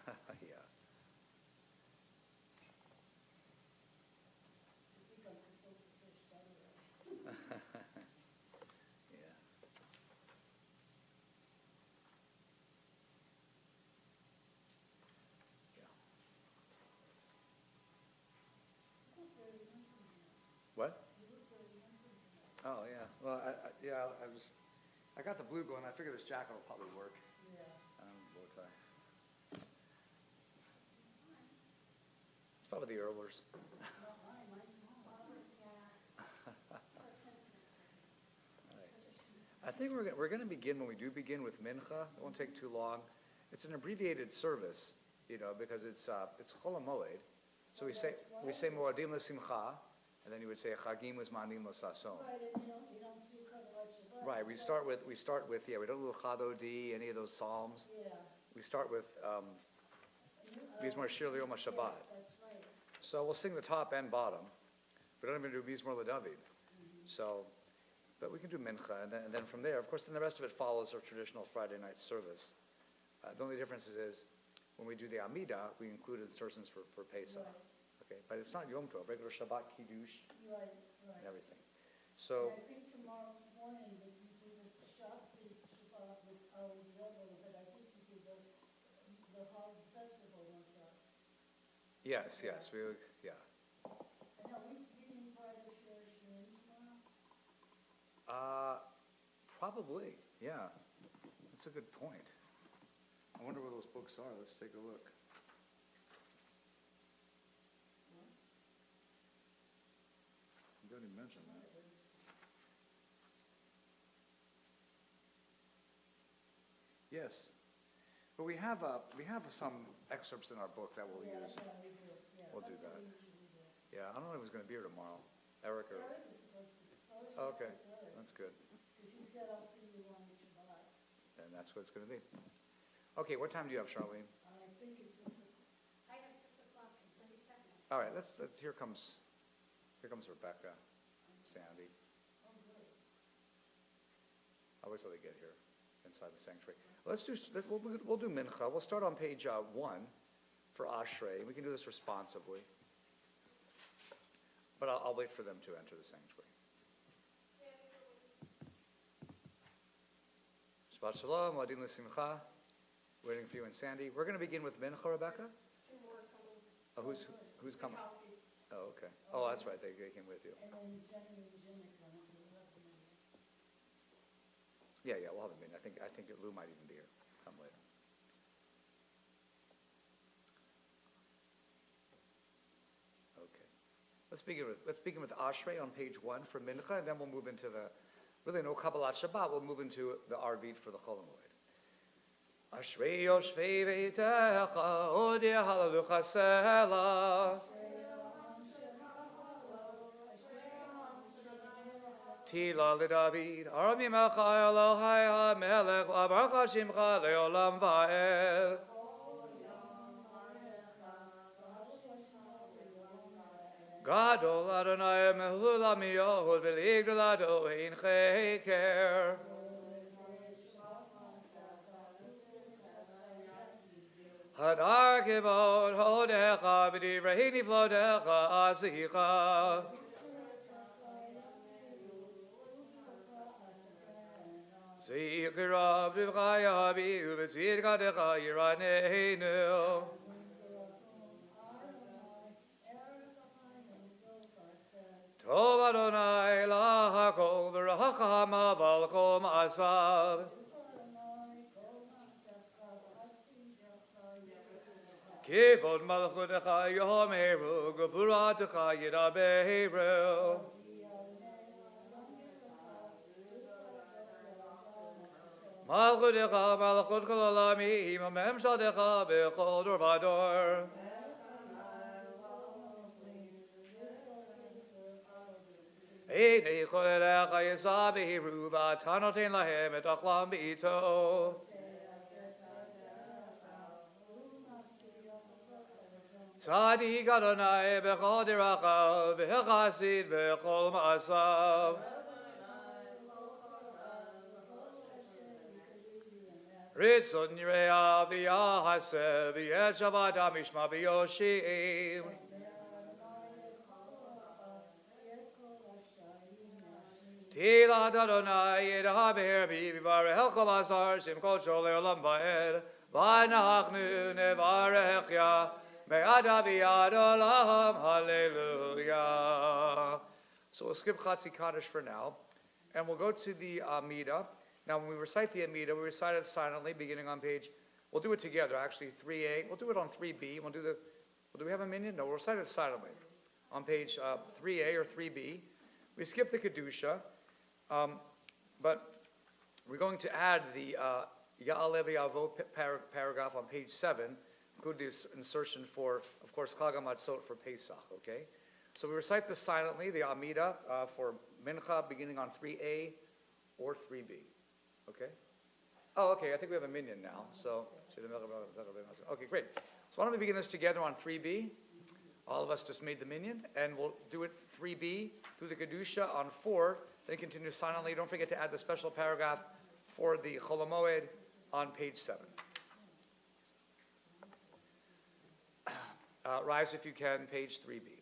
Yeah. Yeah. Yeah. What? Oh, yeah. Well, yeah, I got the blue going. I figured this jacket will probably work. Bow tie. It's probably the Earlers. I think we're going to begin, when we do begin, with Mincha. It won't take too long. It's an abbreviated service, because it's Chol HaMoed. So we say Moadim L'Simcha, and then you would say Chagim Uzmanim L'Sason. Right. We start with we don't do Chadodi, any of those psalms. We start with Mizmor Shir L'Yom HaShabbat. So we'll sing the top and bottom. We don't even do Mizmor LeDavid. So. But we can do Mincha, and then from there, of course, then the rest of it follows our traditional Friday night service. The only difference is when we do the Amidah, we include insertions for Pesach. Right. Okay, but it's not Yom Tov, regular Shabbat Kiddush, right. And everything. So. And I think tomorrow morning we do the Shabbat with our level, but I think we do the whole festival also. Yes, yeah. And are we reading part of Shirin tomorrow? Probably, yeah. That's a good point. I wonder where those books are. Let's take a look. You didn't even mention that. Yes, but we have some excerpts in our book that we'll use. Yeah, we do. Yeah, we'll do that. Yeah, I don't know if he's going to be here tomorrow. Eric or. Eric is supposed to be. Oh, okay, that's good. Because he said, I'll see you on Shabbat. And that's what it's going to be. Okay, what time do you have, Charlene? I think it's 6 o'clock. I have 6 o'clock and 30 seconds. All right, let's here comes Rebecca, Sandy. Oh, good. I'll wait till they get here inside the sanctuary. We'll do Mincha. We'll start on page 1 for Ashrei. We can do this responsively. But I'll wait for them to enter the sanctuary. Shabbat Shalom, Moadim L'Simcha. Waiting for you and Sandy. We're going to begin with Mincha, Rebecca? Two more coming. Oh, who's coming? Mikowski's. Oh, okay. Oh, that's right. They came with you. And then Jenny and Jim are coming, so we'll have them in. Yeah, we'll have a meeting. I think Lou might even be here. Come later. Okay. Let's begin with Ashrei on page 1 for Mincha, and then we'll move into really no Kabbalat Shabbat. We'll move into the Arvit for the Chol HaMoed. Ashrei Yoshvei Veitecha Odi Halalucha Sela Tila LeDavid Armi Mecha Elohai HaMelech Labarcha Shimcha Leolam Va'el Gadol Adonai Mehulam Yehud V'ligdol Ado Ein Cheker Hadar Kivod Hodecha V'divrei Niflodecha Asicha Zikirav Divchaya Abihu V'tzid Gadecha Yiraneinu Tov Adonai lahakol v'racham aval kol ma'asav Kivod malchutecha yomeru gevuratecha yidaberu Malchutecha malchut kol olamim memshadecha b'chol dor v'dor Einei cholecha yisaberu v'tanoten lahem et achlam b'ito Tzadik Adonai b'chol dirachav v'chasid b'chol ma'asav Ritzon Yirea V'yah Haseh V'yet Shavada Mishma V'yoshim. Tila Adonai Yedaber V'varechel Bazar Shem Kol Shol Le'olam Va'ed V'anachnu Nevarech Ya Me'ada V'yad Olam Hallelujah. So we'll skip Chatzi Kaddish for now, and we'll go to the Amidah. Now when we recite the Amidah, we recite it silently, beginning on page, we'll do it together actually, 3A. We'll do it on 3B. Do we have a minyan? No, we'll recite it silently. On page 3A or 3B. We skip the Kedusha. But we're going to add the Ya'aleh V'Yavo paragraph on page 7, include this insertion for, of course, Chag HaMatzot for Pesach, okay? So we recite this silently, the Amidah, for Mincha, beginning on 3A or 3B, okay? Oh, okay, I think we have a minyan now, so, okay, great. So why don't we begin this together on 3B? All of us just made the minyan, and we'll do it 3B through the Kedusha on 4, then continue silently. Don't forget to add the special paragraph for the Chol HaMoed on page 7. Rise if you can, page 3B.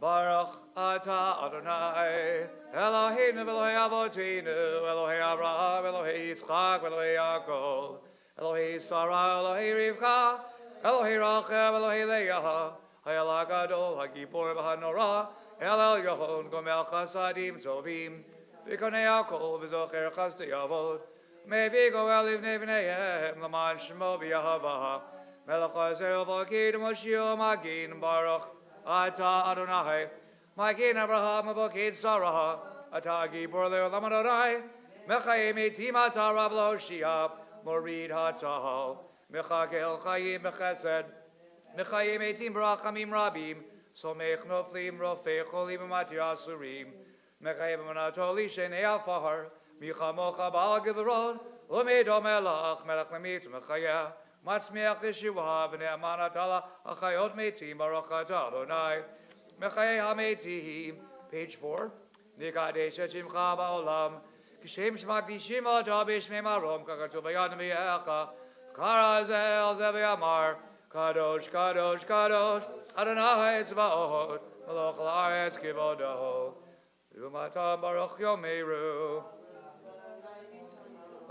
Baruch Ata Adonai Eloheinu v'Elohei Avoteinu Elohei Avraham Elohei Yitzchak Elohei Yaakov Elohei Sarah Elohei Rivka Elohei Rachel Elohei Leah Hayal HaGadol HaGibor v'Hanora El Elyon Gomel Chasadim Tovim V'Konei Yaakov V'Zocher Chasdei Avot Mevi Goel Livnei V'neihem L'man Shemo B'Yahava Melech Hazel V'Kid Moshiach Magin Baruch Ata Adonai, Magin Abraham Avokid Sarah, Ata Gibor Le'olam Adonai, Mechayim Eitim Ata Rav Loshia, Morid Hatzahal, Mechagel Chayim Bechesed, Mechayim Eitim Barachamim Rabim, Somech Noflim Rofei Cholim Mati Asurim, Mechayim Manatoli Shenei Alfahar, Michamocha Baal Gevurot, Umedo Melach, Melech Lemit Mechayah, Matzmiach Yeshua v'ne'aman atala achayot meitim baruch atah Adonai mechayei hametim. Page 4. Nikadesh et shimcha ba'olam kishem shmakdishim ata b'shmei marom kakatu v'yad v'yecha kara zel ze'v'yamar kadosh kadosh kadosh Adonai tzvaot meloch la'aretz kivodo umatam baruch yomeru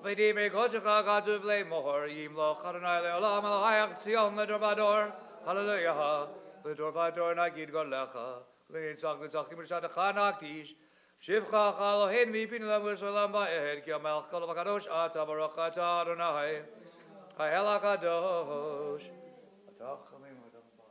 V'divrei kodshecha katuv le'mor yimloch Adonai le'olam Elohayach Tzion l'dorvador Hallelujah l'dorvador nagid golecha l'nitzach l'nitzachim l'shadecha nakdish shivcha Elohein v'yipinu l'emus olam ba'ed ki amelch kol v'kadosh ata baruch ata Adonai Hayel HaKadosh Atach Chalim Adam Ba.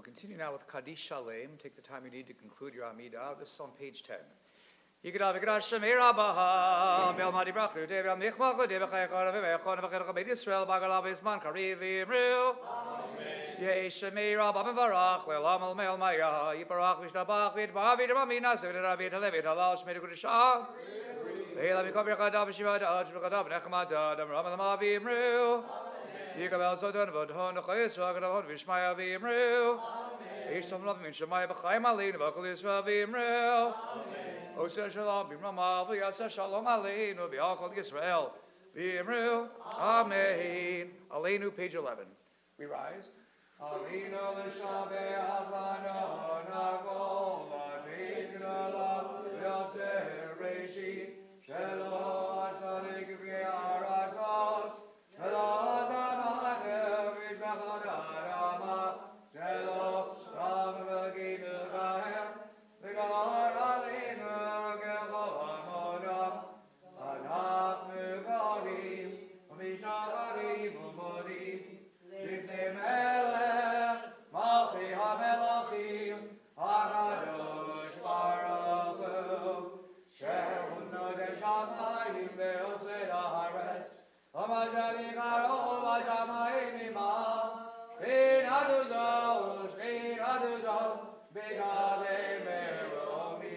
We'll continue now with Kaddish Shalem. Take the time you need to conclude your Amidah. This is on page 10. Yigdav Yigdash Shemei Rabbaha Bel Madi V'Achlu Dev Yam Nichmachu Dev V'Chayechon V'Echon V'Chayechon Beit Yisrael Bagalav Yisman Kariv V'Yimru Yeh Shemei Rabba Mevarach Le'olam Al Me'al Maya Yiparach V'Shtabach V'Yitbar V'Yitbar Seved V'Yitalev V'Yitalal Shmei Kudusha Le'ila Mikov Yechadav V'Shivadav V'Chadav V'Nechmadav Ram Al V'Yimru Yikabel Sodon V'Dhon V'Chayisra V'Dhon V'Shmaya V'Yimru Yishtom Lavim Shemaya V'Chayim Alein V'Chol Yisrael V'Yimru Oseh Shalom B'Mramav V'Yaseh Shalom Aleinu V'Yakol Yisrael V'Yimru Amen. Aleinu, page 11. We rise. Aleinu l'shabeach lano nagol v'teitna la v'yaseh reishit shelo asadik v'yaratzot shelo zamanev v'yishbachad adama shelo sam v'ginu v'hem v'gar aleinu gechol hamonam anachnu garim v'mishacharim u'modim Lifnei melech malchi hamelachim hakadosh baruch hu shehu nodei shamayim ve'osei haaretz hamadami karo v'shamayim imah Shin aduzo Shin aduzo b'gadei meromim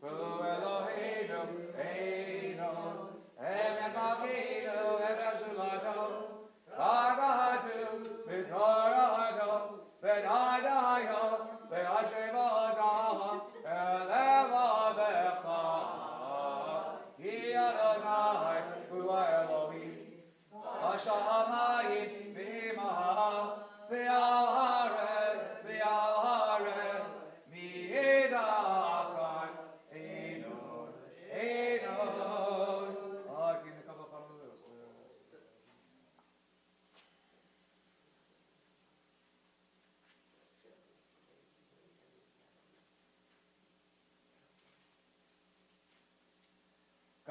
Hu Eloheinu Eino Emet Malkeinu Emet Zulato Agahatu, Mitorahatu, Benadayo, Beachevadaha, Eleva Becha, He Adonai, Hu Elohim, Hashamayim, Bimaha, V'al Haaretz, Mi'edachan, Einon, Einon.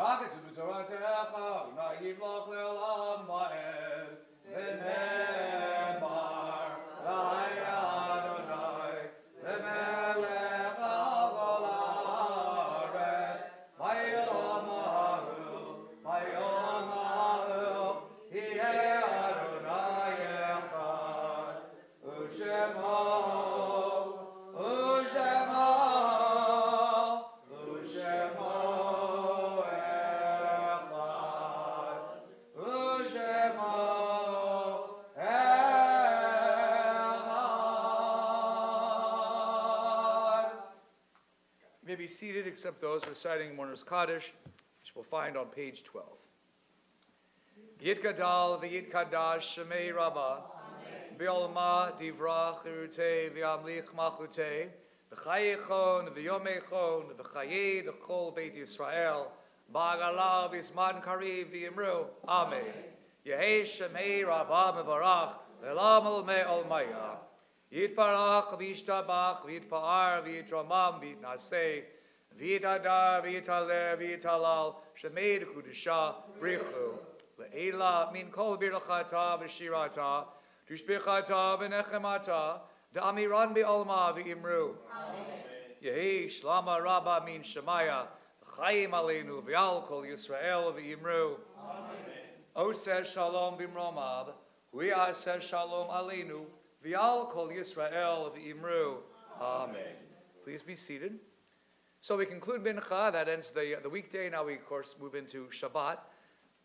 Kagetu b'toratecha, v'na'yivloch le'olam va'ed, v'nemar, v'haya Adonai, v'melech al kol haaretz, v'yom ha'hu, hiyeh Adonai echad, u'shemo, u'shemo, u'shemo, be seated except those reciting Mourner's Kaddish, which we'll find on page 12. Yitkadal v'yitkadash shemei Rabbah v'yolma divrach irutei v'yamlich machutei v'chayechon v'yomechon v'chayed chol Beit Yisrael ba'agalav v'isman kariv v'yimru Amen. Yehei shemei Rabbah mevarach v'elam al me'ol maya Yitparach v'yishtabach v'yitpa'ar v'yitramam v'yitnaseh v'yitadar v'yitaleh v'yitalal shemei kudusha brichu le'ela min kol birachata v'shirata tushbichata v'nechemata da'amiran be'olma v'imru Yehi shlama rabba min shemaya v'chayim aleinu v'yal kol Yisrael v'imru Oseh shalom b'mromav v'yaseh shalom aleinu V'al kol Yisrael v'imru. Amen. Please be seated. So we conclude Mincha. That ends the weekday. Now we, of course, move into Shabbat.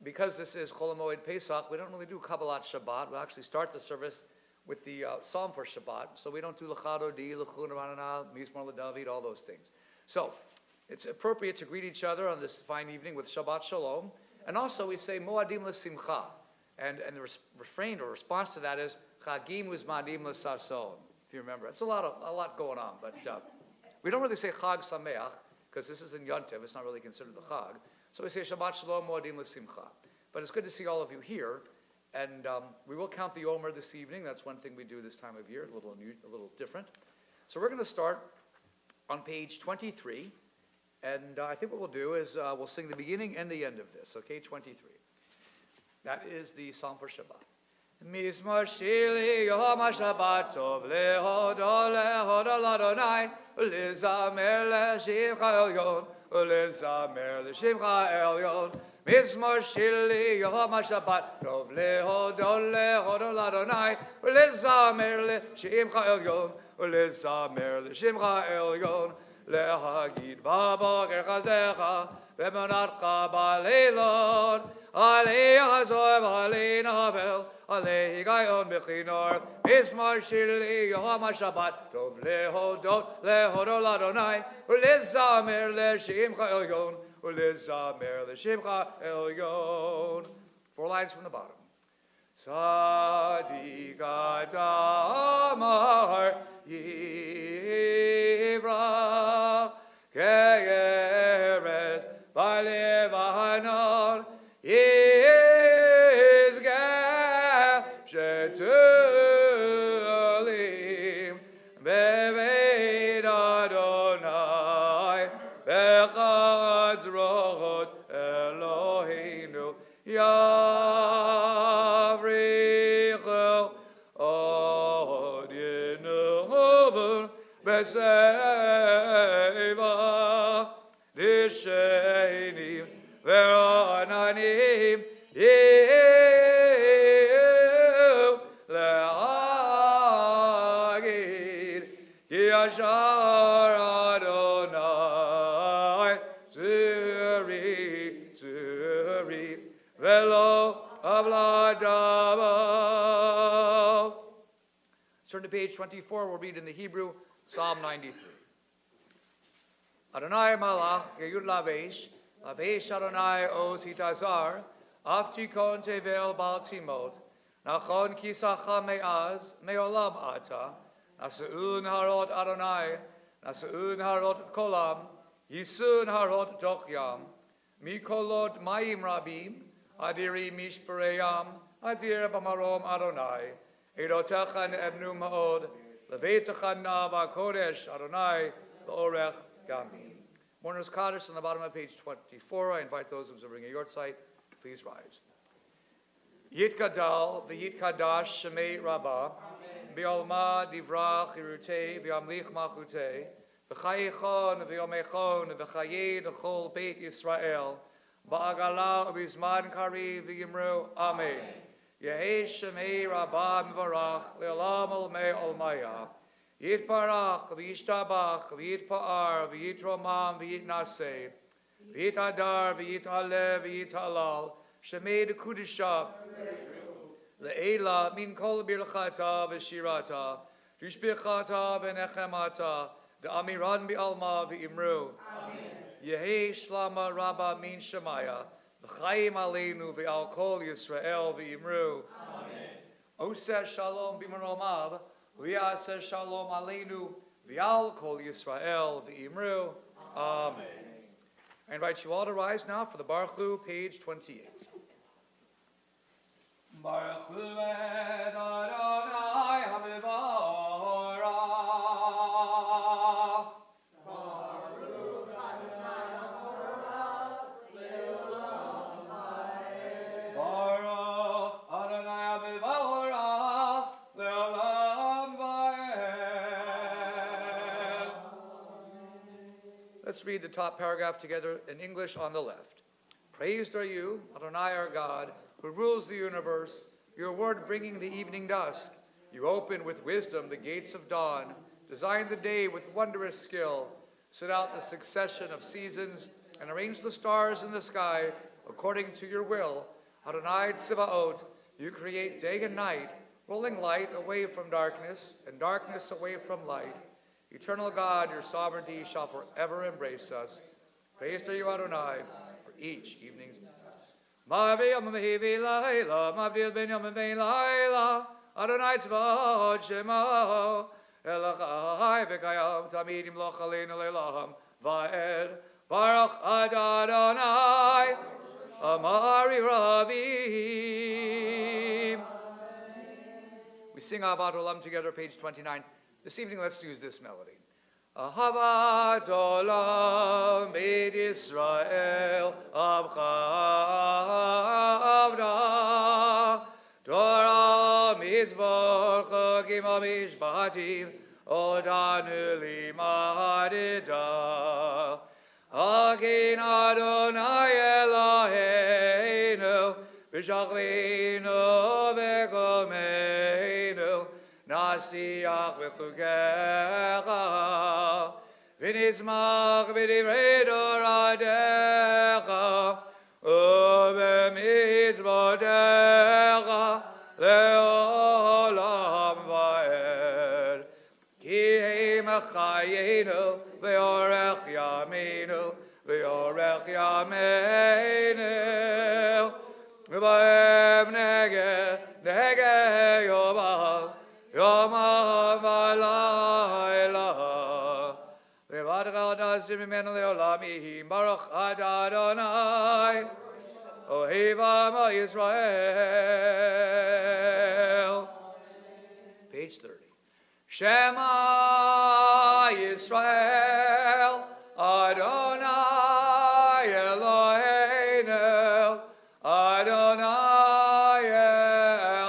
Because this is Chol HaMoed Pesach, we don't really do Kabbalat Shabbat. We'll actually start the service with the Psalm for Shabbat. So we don't do L'chad Odi, L'chun Ranana, Mizmor LeDavid, all those things. So it's appropriate to greet each other on this fine evening with Shabbat Shalom. And also we say Moadim L'Simcha. And the refrain or response to that is Chagim uzmadim l'sason. If you remember, it's a lot going on. But we don't really say Chag Sameach because this is in Yontev. It's not really considered the Chag. So we say Shabbat Shalom Moadim l'Simcha. But it's good to see all of you here, and we will count the Omer this evening. That's one thing we do this time of year, a little different. So we're going to start on page 23, and I think what we'll do is we'll sing the beginning and the end of this. Okay, 23. That is the Psalm for Shabbat. Mizmor Shili Yom HaShabbat Tov Lehodo L'Adonai U'Lizamer L'Shimcha Elyon U'Lizamer L'Shimcha Elyon Mizmor Shili Yom HaShabbat Tov Lehodo L'Adonai U'Lizamer L'Shimcha Elyon U'Lizamer L'Shimcha Elyon Lehagid B'Boker Chazecha V'Monatcha B'Leilot Alei Hazor V'Alei Navel Alei Gayon B'Chinor Mizmor Shili Yom HaShabbat Tov Lehodot L'Adonai U'Lizamer L'Shimcha Elyon U'Lizamer L'Shimcha Elyon. 4 lines from the bottom. Tzadik Adamar Yivrach Ke'eretz Ba'levanon Yizgeh Shetulim Beveit Adonai Bechaz Rochot Eloheinu Yavrichel Od Yenuven Beseva Dishenim Ve'ananim Yehu Le'agid Ki Yashar Adonai Zuri Velo Avladabo. Turn to page 24. We'll read in the Hebrew, Psalm 93. Adonai Malach Geyud Lavesh Adonai Oz Hitazar Aftikon Tevel Bal Timot Nachon Kisacha Me'az Me'olam Ata Nasu'un Harot Adonai Nasu'un Harot Kolam Yisun Harot Dochyam Mikolot Mayim Rabim Adiri Mishpereyam Adir Bamarom Adonai Edotechan Ebnu Ma'od Levetechan Nava Kodesh Adonai L'orech Gamim. Mourner's Kaddish on the bottom of page 24. I invite those who are bringing your site, please rise. Yitkadal v'yitkadash shemei Rabbah Bi'olma divrach irutei v'yamlich machutei v'chayichon v'yomechon v'chayei l'chol Beit Yisrael ba'agala u'bizman kari v'yimru Amen. Yehei shemei Rabbah mivarach le'olam olmei olmaya Yitparach v'yishtabach v'yitpa'ar v'yitromam v'yitnaseh v'yitadar v'yitalev v'yitalal shemei dekudisha le'ela min kol birchata v'shirata tushbichata v'nechemata da'amiran bi'alma v'imru Yehei shlama rabba min shemaya v'chayim aleinu v'al kol Yisrael v'imru Oseh shalom b'maromav v'yaseh shalom aleinu v'al kol Yisrael v'imru Amen. I invite you all to rise now for the Baruch Hu, page 28. Baruch Hu et Adonai HaMevorach. Baruch Adonai HaMevorach Le'olam Va'ed. Baruch Adonai HaMevorach Le'olam Va'ed. Let's read the top paragraph together in English on the left. Praised are you, Adonai our God, who rules the universe, your word bringing the evening dusk. You opened with wisdom the gates of dawn, designed the day with wondrous skill, set out the succession of seasons, and arranged the stars in the sky according to your will. Adonai Tzivaot, you create day and night, rolling light away from darkness and darkness away from light. Eternal God, your sovereignty shall forever embrace us. Praised are you, Adonai, for each evening's Ma'avi yom mehivi laila, ma'avdil ben yom vein laila, Adonai tzvaot shemo, elachai v'kayam, tamid imloch aleinu le'lam, va'ed, Baruch Adonai, amari ravim. We sing Ahavat Olam together, page 29. This evening, let's use this melody. Ahavat Olam Beit Yisrael Amcha Avda Torah Mizvor Chagim Mishpatim Odanu Limadida Agin Adonai Eloheinu V'shachlinu v'gomeinu Nasiach v'chugecha V'nizmach v'divrei Toradecha U'b'mizvotecha le'olam va'ed Ki mechayenu v'yorech yaminu v'yorech yameinu V'bahem nege yomah v'layla V'vadcha odazdim imenu le'olamihim Baruch Adonai Ohevam Yisrael. Page 30. Shema Yisrael Adonai Eloheinu Adonai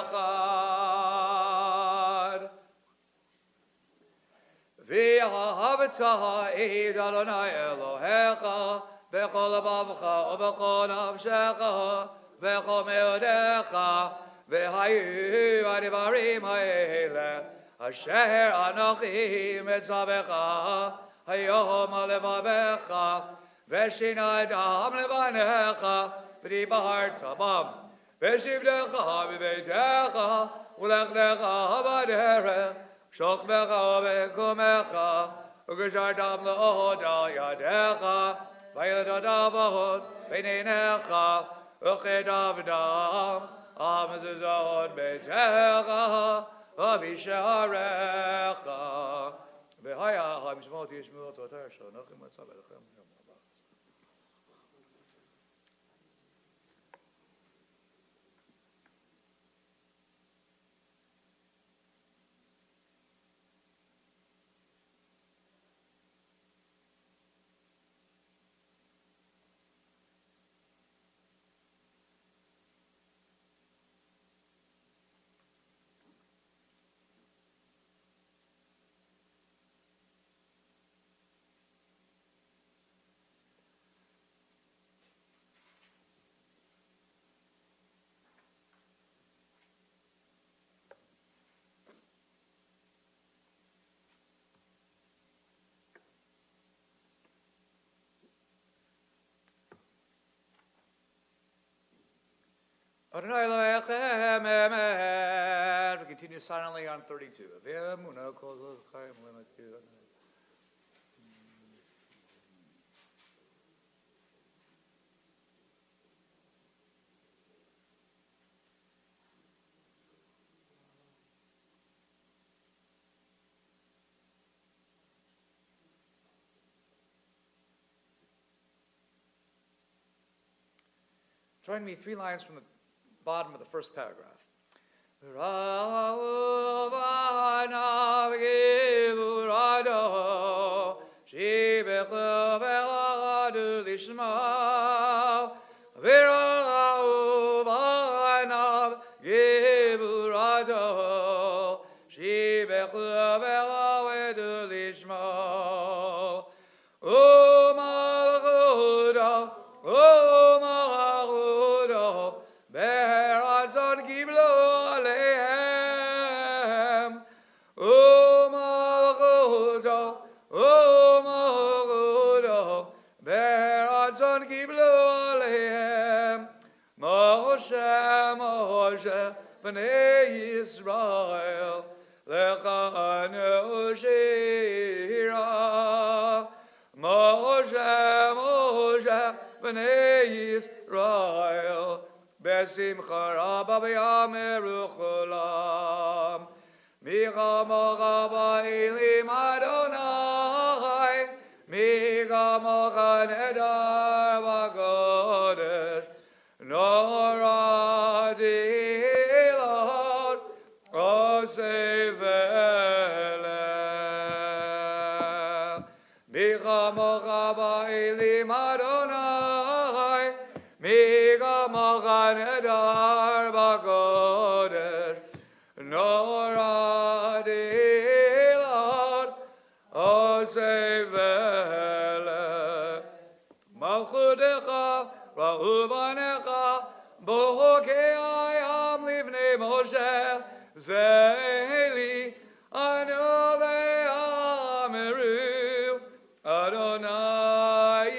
Echad. V'ahavta ha'ed Adonai Elohecha V'chol levavecha u'v'chol nafshecha v'chol meodecha v'hayu ha'divarim ha'ele asher anochi mitzavecha hayom ha'levavecha v'shinai dam levanecha v'dibarta bam v'shivdecha b'beitecha u'lechdecha b'derech shokmecha v'kumecha u'geshar dam le'oda yadecha Vayadavahot, Beninecha, Ukedavdam, Amazazot, Betecha, Avisharecha, Vihaya, Hamishmot, Yishmut, Sotersha, Nochim, Matzabelchem. Adonai Elohechem Emet. We continue silently on 32. Join me 3 lines from the bottom of the first paragraph. B'nei Yisrael lechanu shira Moshe B'nei Yisrael besimcha rabba b'yameru chulam micha mocha ba'ilim Adonai micha mocha nedar b'kodesh noradi No Malchudecha, Ra'uvanecha, Bohokei Am Livnei Moshe, Zeli, Anu Ve'ameru, Adonai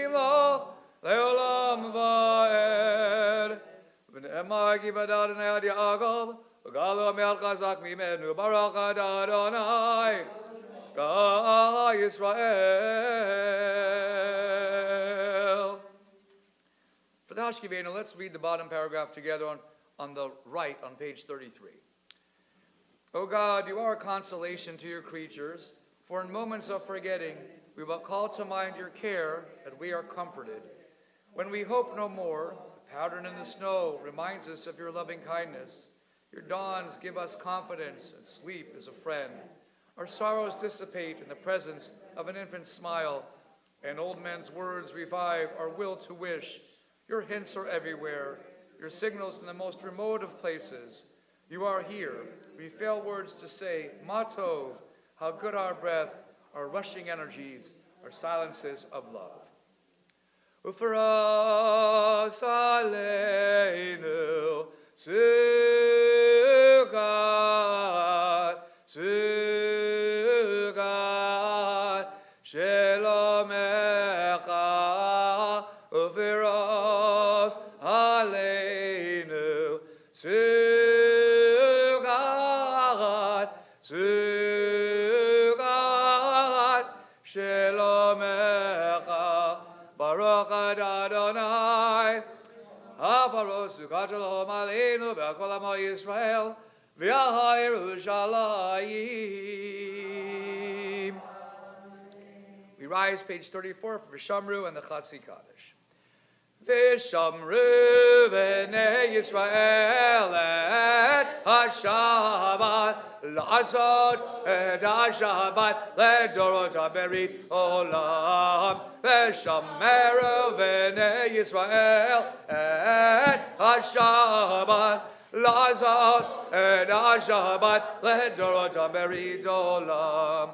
Iloch, Leolam Va'ed, V'ne'emar Givadad Ne'ad Ya'agov, V'galo Me'al Chazak Mimenu, Baruch Adonai, God Yisrael. For the Hashkivenu, let's read the bottom paragraph together on the right on page 33. O God, you are a consolation to your creatures, for in moments of forgetting, we will call to mind your care, that we are comforted. When we hope no more, the pattern in the snow reminds us of your loving kindness. Your dawns give us confidence, and sleep is a friend. Our sorrows dissipate in the presence of an infant's smile, and old men's words revive our will to wish. Your hints are everywhere, your signals in the most remote of places. You are here. We fail words to say, Ma Tov, how good our breath, our rushing energies, our silences of love. Ufaras aleinu sugat, sugat, shelomecha, ufaras aleinu sugat, sugat, shelomecha, Baruch Adonai, Habaros Sugat Shalom Aleinu Ve'Kol Amo Yisrael V'Yahai Yerushalayim. We rise, page 34, for V'Shamru and the Chatzi Kaddish. V'Shamru V'nei Yisrael et HaShabbat L'asot et HaShabbat L'dorot HaBerit Olam V'Shameru V'nei Yisrael et HaShabbat L'asot et HaShabbat L'dorot HaBerit Olam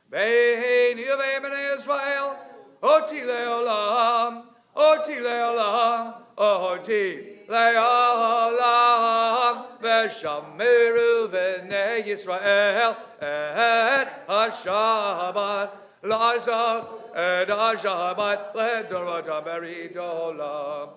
Bein Yuvei B'nei Yisrael Oti Le'olam Oti le'olam, oti le'olam, v'shameru v'nei Yisrael et HaShabbat, l'azot et HaShabbat, l'dorot HaBerit Olam.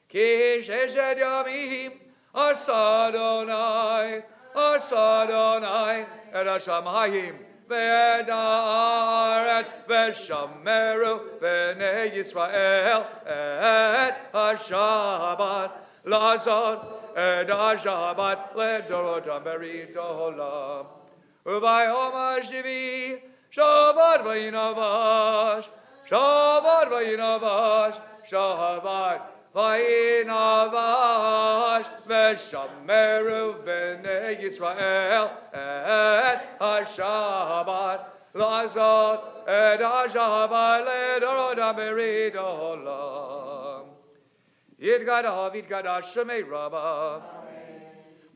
Ki sheshet yamim, asadonai, asadonai, et hashamayim, Ve'ed haaretz v'shameru v'nei Yisrael et HaShabbat l'azot et HaShabbat l'dorot HaBerit Olam. Uvayom ha'shvi'i Shabbat v'yinavash, Shabbat v'yinavash, Shabbat v'yinavash, v'shameru v'nei Yisrael et HaShabbat l'azot et HaShabbat l'dorot HaBerit Olam. Yitgadav yitgadav Shemei Rabbah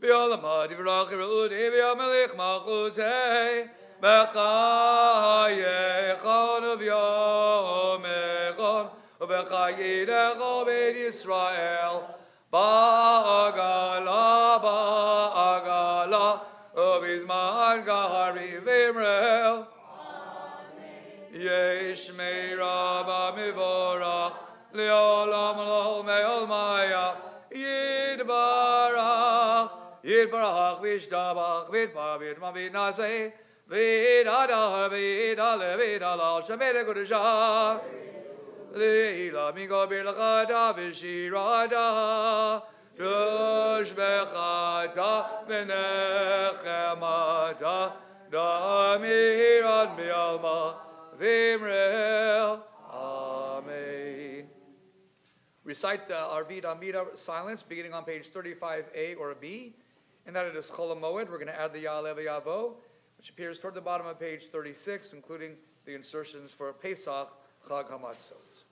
B'yolamad yivrach Yerudi B'yamelech Malchutei B'chayechon u'v'yomechon u'v'chayidecho Beit Yisrael Ba'agala Ba'agala u'bizman gari v'imrel Yesh mei Rabbah mivorach Le'olam lo me'ol maya Yidbarach Yidbarach v'ishtabach v'idma v'naseh v'idadar v'idale v'idalal Shemei l'kudashah Le'ila migo b'lachata v'shirata Tushbechata v'nechemata Damirat bi'alma v'imrel Amen. Recite our Vida Mida silence beginning on page 35A or B, and that it is Chol HaMoed. We're going to add the Ya'aleh V'Yavo, which appears toward the bottom of page 36, including the insertions for Pesach, Chag HaMatzot.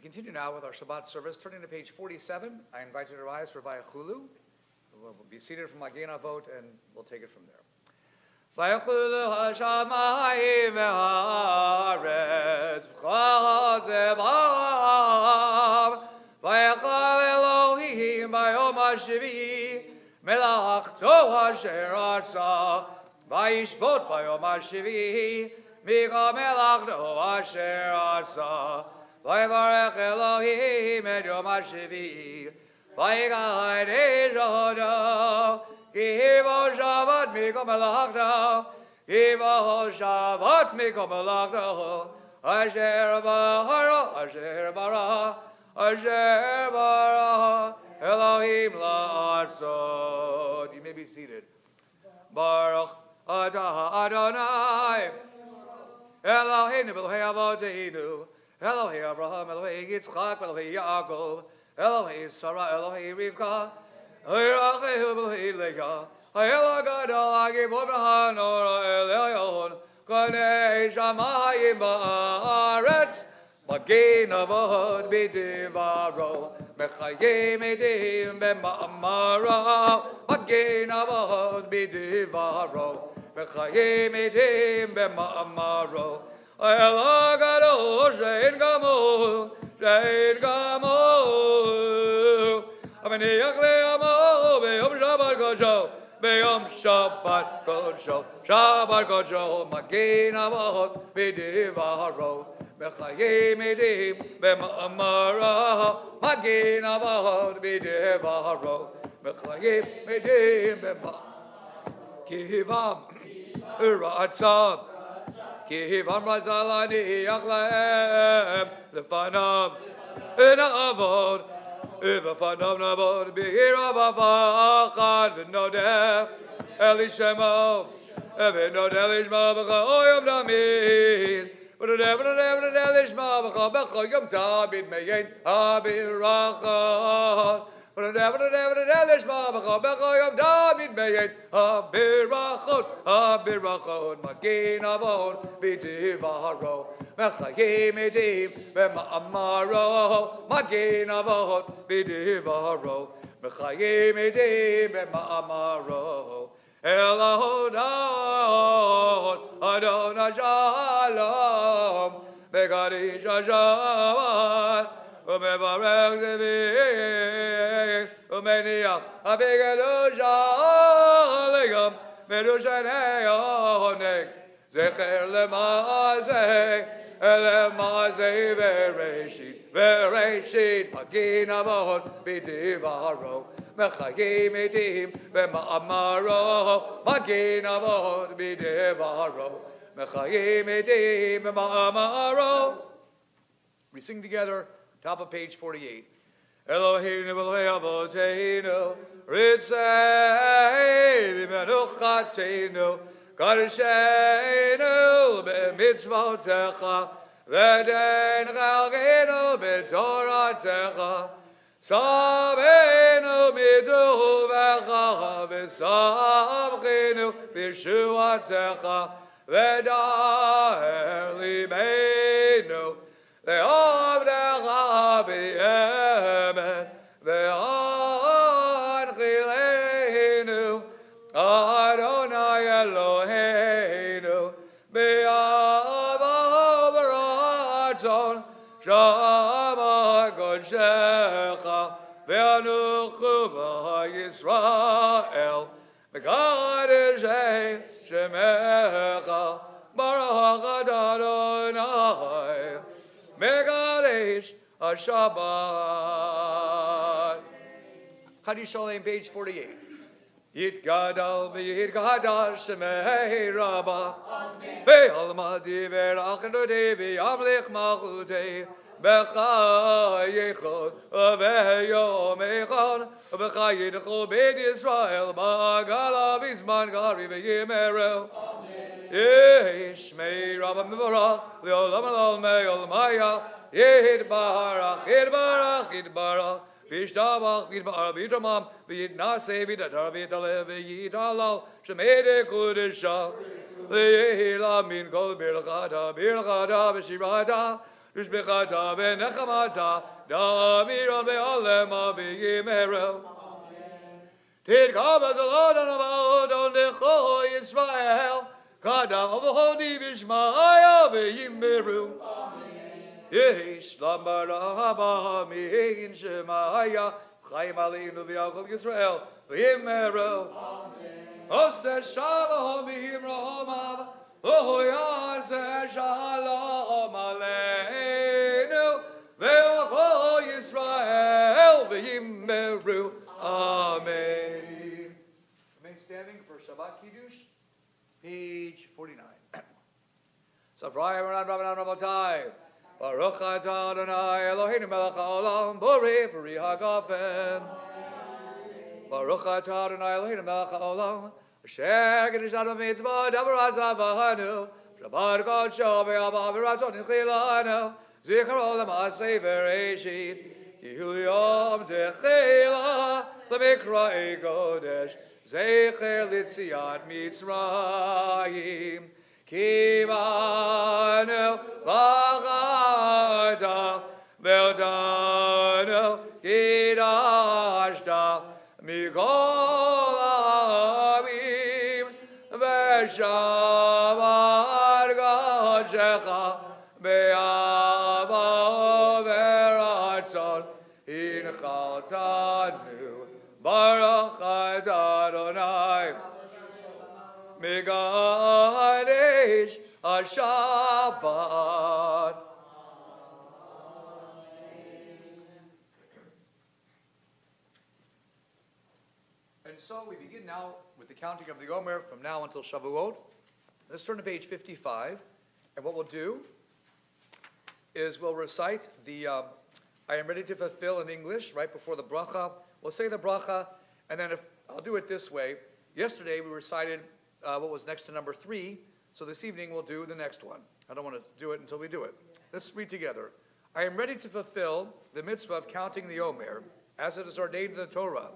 continue now with our Shabbat service. Turning to page 47, I invite you to rise for Vayachulu. We'll be seated for Magen Avot, and we'll take it from there. Vayachulu hashamayim ve'haaretz v'chazeh ba'am vayachal Elohim bayom hashvi'i melachto asher asa vayishbot bayom hashvi'i mika melachto asher asa vayvarech Elohim et yom hashvi'i vayigad ezodo Kivo Shabbat Miko Melachta, Kivo Shabbat Miko Melachta, Asher Bara, Asher Bara, Asher Bara, Elohim La'asod. You may be seated. Baruch Atah Adonai, Eloheinu Elohei Avoteinu, Elohei Avraham, Elohei Yitzchak, Elohei Yaakov, Elohei Sarah, Elohei Rivka, Magen Avot b'divaro, mechayim edim b'ma'amaro. Magen Avot b'divaro, mechayim edim b'ma'amaro. Ela gadol shein gamol, shein gamol. Ameniach le'amo b'yom Shabbat kodsho, b'yom Shabbat kodsho, Shabbat kodsho. Magen Avot b'divaro, mechayim edim b'ma'amaro. Magen Avot b'divaro, mechayim edim b'ma'amaro. Kivam ratzam, kivam razalani yachlem lefanav na'avod. V'fanav na'avod b'hirav avachad v'nodeh elishemo v'nodeh lishma b'cha'oyom damid v'nodeh lishma b'cha'oyom tamid meyen ha'birachot v'nodeh lishma b'cha'oyom tamid meyen ha'birachot Magen Avot b'divaro mechayim edim b'ma'amaro. Magen Avot b'divaro mechayim edim b'ma'amaro. Elahod Adonai Shalom Begadish Hashavat Umevarech Zevik Umeniach Abigadosh Alegam Medushanei Onek Zecher Lemazeh Lemazeh Vereshit Magen Avot b'divaro mechayim edim b'ma'amaro. Magen Avot b'divaro mechayim edim b'ma'amaro. We sing together, top of page 48. Eloheinu Elohei Avoteinu Ritzei v'menuchateinu Kadeshenu b'mitzvotecha v'den chalchenu b'toratecha Sabenu miduvecha v'samchenu b'shuatecha v'daher libeinu le'avdecha b'emet ve'anchilenu Adonai Eloheinu be'avav v'ratzon Shama Kodshecha ve'anuchu v'Yisrael Mekadesh Shemecha Baruch Adonai Mekadesh HaShabbat. Kaddish Shalom, page 48. Yitgadal v'yitgadal shemei Rabbah ve'alma diverachadodei v'yamlich malchutei b'cha yichod v'yom echad v'chayidecho b'ed Yisrael b'agala v'zman gari v'yimerel Yishmei Rabbah mevorach le'olam alal me'olmaya yitbarach yitbarach yitbarach V'ishtabach v'yitbarach v'yitamam v'yitnaseh v'yitadar v'yitalev v'yitalal shemede kudesha Le'yehila min kol birchata v'shirata Ushbechata v'nechamata, da'amira ve'olem aviyimeru. Tidkam as a Lord and about on the Chol Yisrael, Kadam avodi v'shmaya ve'yimeru. Yesh lamara mi'in shemaya, Chaim aleinu v'yachol Yisrael, ve'yimeru. Oseh shalom v'himromav, Ohoyaseh shalom aleinu, ve'yachol Yisrael, ve'yimeru. Amen. Remain standing for Shabbat Kiddush, page 49. Savraya Rabbanan Rabbatai, Baruch atah Adonai Eloheinu melech haolam, Borei Peri hagafen. Baruch atah Adonai Eloheinu melech haolam, Asher kedushat b'mitzvah davar azavahanu, Shabbat kodsho be'ava v'ratzon nichilanu, Zikro l'masei v'reishit, Kihu yom techila, L'mikra'ei kodesh, Zecher l'tziat Mitzrayim, Kivanu v'chata, Ve'odanu kidashta, Mikol ha'amim, Ve'shavat kodshecha, Be'ava ve'ratzon, Inchaltanu, Baruch atah Adonai, Megadesh HaShabbat. And so we begin now with the counting of the Omer from now until Shavuot. Let's turn to page 55, and what we'll do is we'll recite the I am ready to fulfill in English right before the bracha. We'll say the bracha, and then I'll do it this way. Yesterday we recited what was next to number 3, so this evening we'll do the next one. I don't want to do it until we do it. Let's read together. I am ready to fulfill the mitzvah of counting the Omer, as it is ordained in the Torah.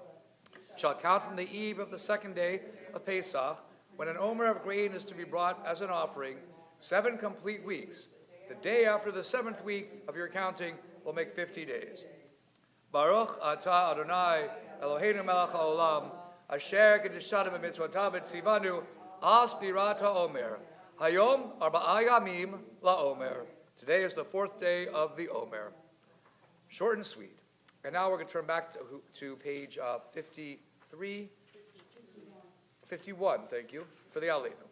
Shall count from the eve of the second day of Pesach, when an Omer of grain is to be brought as an offering, 7 complete weeks. The day after the 7th week of your counting will make 50 days. Baruch atah Adonai Eloheinu melech haolam, asher kedushatim b'mitzvotav v'tzivanu as birat ha'omer. Hayom arba'a yamim la'omer. Today is the 4th day of the Omer. Short and sweet. And now we're going to turn back to page 51, thank you, for the Aleinu.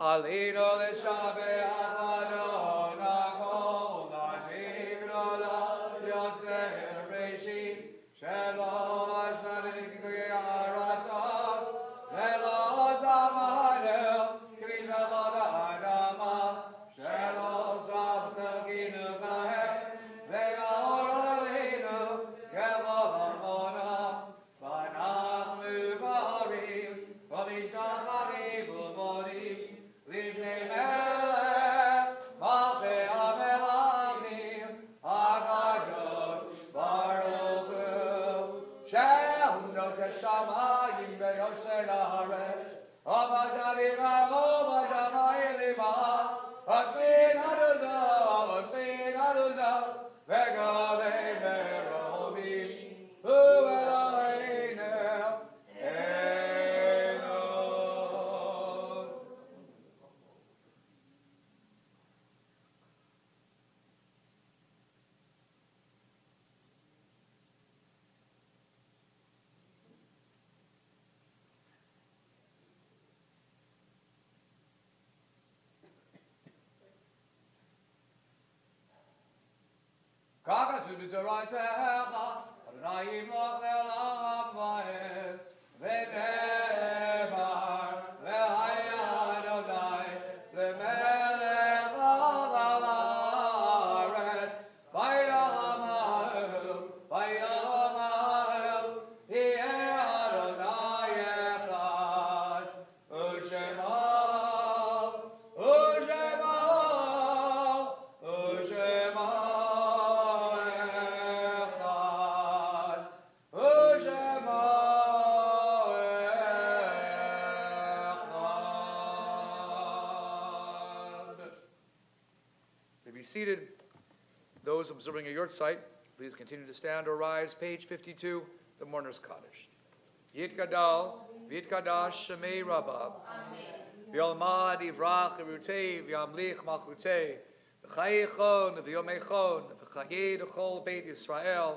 Aleinu l'shabeach Adonai kol na'tikrola yoseh reshit shelo asharik yaratzah velo zamanel k'vishvachot ha'adama shelo zavchaginu b'hem ve'or aleinu kevol amonam v'anachnu barim v'mishacharim u'modim Livnei melech malchei hamelachim hakadosh baruch hu shehu noten shamayim ve'yosei haaretz ha'basharim ha'om ha'shamayim limah ha'tzin haduzah ve'gavei meromim hu Eloheinu Kakatu b'toratecha, Adonai yimloch le'olam va'ed, v'nemar le'haya Adonai, le'melech ha'aretz, v'yalamahu, hi'eh Adonai echad, u'shemav, echad, be seated. Those observing a yurt site, please continue to stand or rise. Page 52, the Mourner's Kaddish. Yit Gadal, V'yit Kadash, Shemei Rabbah. V'yolmad Ivrach Erutei, V'yamlich Malchutei, V'chayechon, V'yomechon, V'chayed Echol Beit Yisrael,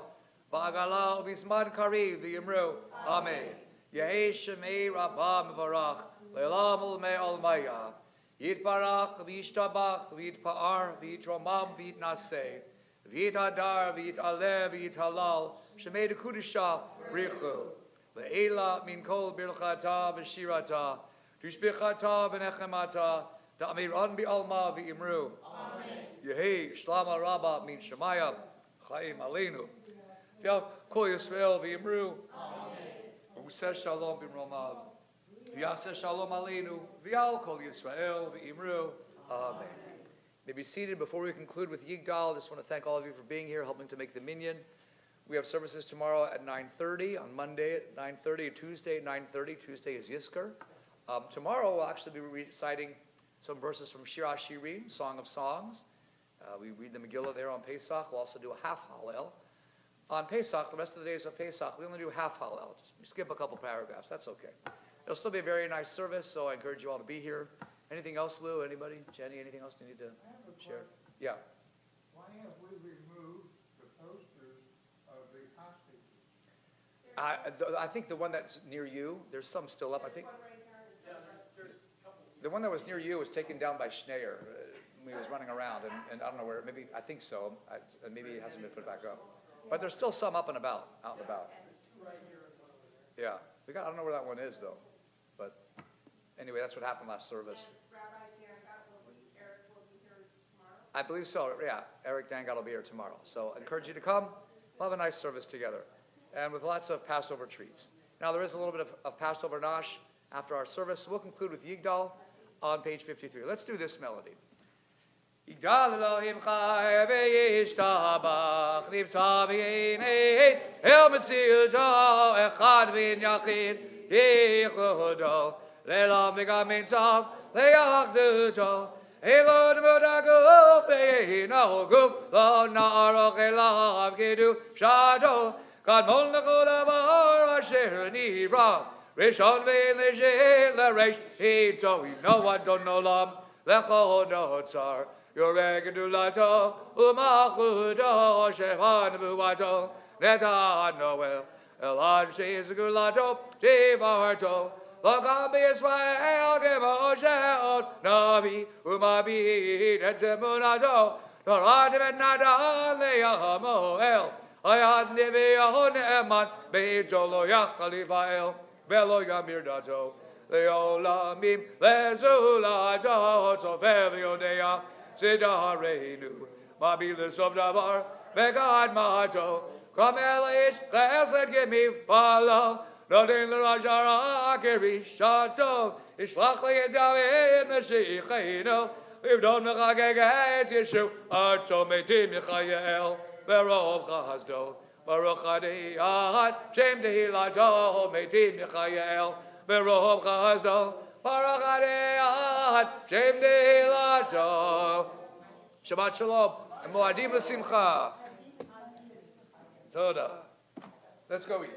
V'agala V'yismad Kariv, V'yimru. Amen. Yehei Shemei Rabbah Mevarach, Le'elam Olmei Olmaya. Yit Barach, V'yishtabach, V'yit Pa'ar, V'yit Romam, V'yit Naseh. V'yit Hadar, V'yit Aleh, V'yit Halal, Shemei Dekudisha, Richu. Le'ela min kol birchata v'shirata, tushbichata v'nechemata, da'amiran bi'alma v'imru. Amen. Yehi shlama rabba min shemaya, chaim aleinu. V'yal kol Yisrael v'imru. Amen. V'useh shalom b'mromav. V'yaseh shalom aleinu. V'yal kol Yisrael v'imru. Amen. May be seated. Before we conclude with Yigdal, I just want to thank all of you for being here, helping to make the minyan. We have services tomorrow at 9:30, on Monday at 9:30, Tuesday at 9:30. Tuesday is Yizkor. Tomorrow we'll actually be reciting some verses from Shir HaShirim, Song of Songs. We read the Megillah there on Pesach. We'll also do a half Hallel. On Pesach, the rest of the days of Pesach, we only do half Hallel. Just skip a couple paragraphs. That's okay. It'll still be a very nice service, so I encourage you all to be here. Anything else, Lou? Anybody? Jenny, anything else you need to share? Yeah. Why have we removed the posters of the hostages? I think the one that's near you, there's some still up, I think. The one that was near you was taken down by Schneier when he was running around, and I don't know where, maybe, I think so, and maybe it hasn't been put back up. But there's still some up and about, out and about. Yeah, I don't know where that one is, though. But anyway, that's what happened last service. I believe so, yeah. Eric Dangot will be here tomorrow. So I encourage you to come. We'll have a nice service together. And with lots of Passover treats. Now there is a little bit of Passover Nash after our service. So we'll conclude with Yigdal on page 53. Let's do this melody. Yigdal Elohim Chai V'yishtabach Nivtza V'yineid El Metzilto Echad V'yin Yachid Yichudo Le'lam V'gamin Tzav Le'yachduto Elod Mudaguf Ve'yino Guf Lo Na'aroch Elav Gidu Shado God Mol Nechudavar Asher Nivra Rishon Ve'in L'Shil L'Reish Hito Ino Adon Olam L'Chod Otzar Yoreg Dulato Umachudo Shevan Vuato Neta Noel Elad Shiz Gulato Tivarto Lokam Yisrael Gemosheot Navi Umabi Netemunato Torad Benadal Leyamoel Ayad Nivion Eman Beitolo Yachalifael Velo Yamir Dato Leolamim Lezulato Sofevio Dea Sidareinu Mabilis of Davar Begad Mato Kamelish Chesed Gimme Follow Nothing Rajara Kirishato Ishlach Yezavin Meshichino We've done Mechageges Yeshu Artometi Michael Berov Chazdo Baruch Adiyat Shem Dehilato Meti Michael Berov Chazdo Baruch Adiyat Shem Dehilato Shabbat Shalom and Moadim L'Simcha Toda. Let's go eat.